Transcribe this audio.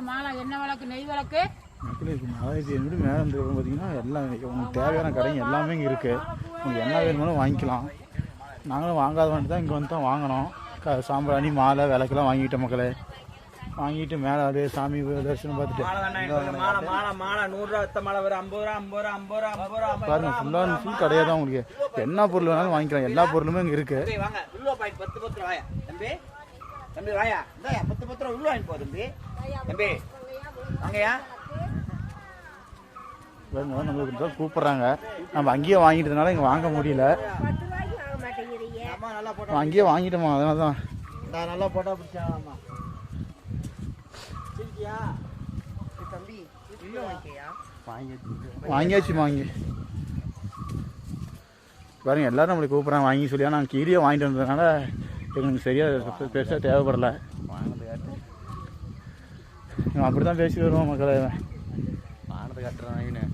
மாலை எண்ணெய் விளக்கு நெய் விளக்கு மக்களே இப்போ 4500 மேலே இருந்துருக்கோம். பார்த்தீங்கன்னா எல்லாம் உங்களுக்கு தேவையான கடைங்க எல்லாமே இங்கே இருக்குது. உங்களுக்கு என்ன வேணுமாலும் வாங்கிக்கலாம். நாங்களும் வாங்காத வேண்டி தான் இங்கே வந்து தான் வாங்கினோம். சாம்பிராணி மாலை விளக்கெல்லாம் வாங்கிட்டோம் மக்களே. வாங்கிட்டு மேலே அப்படியே சாமி தரிசனம் பார்த்துட்டு பாருங்க ஃபுல்லாக ஃபுல் கடையாக தான். உங்களுக்கு என்ன பொருள் வேணாலும் வாங்கிக்கலாம். எல்லா பொருளுமே இங்கே இருக்குது. நம்மளுக்கு தான் கூப்பிட்றாங்க. நம்ம அங்கேயே வாங்கிட்டதுனால இங்கே வாங்க முடியல. அங்கேயே வாங்கிட்டோமா, அதனால தான் நல்லா போட்டா பிடிச்சாங்கம்மா. வாங்கியாச்சு வாங்கி பாருங்க எல்லாரும் நம்மளுக்கு கூப்பிட்றாங்க வாங்கி சொல்லியா. நாங்கள் கீழே வாங்கிட்டு வந்ததுனால எங்களுக்கு சரியாக பெருசாக தேவைப்படலை. அப்படி தான் பேசி வருவோம் மக்களை. வாங்கினது கட்டுறேன்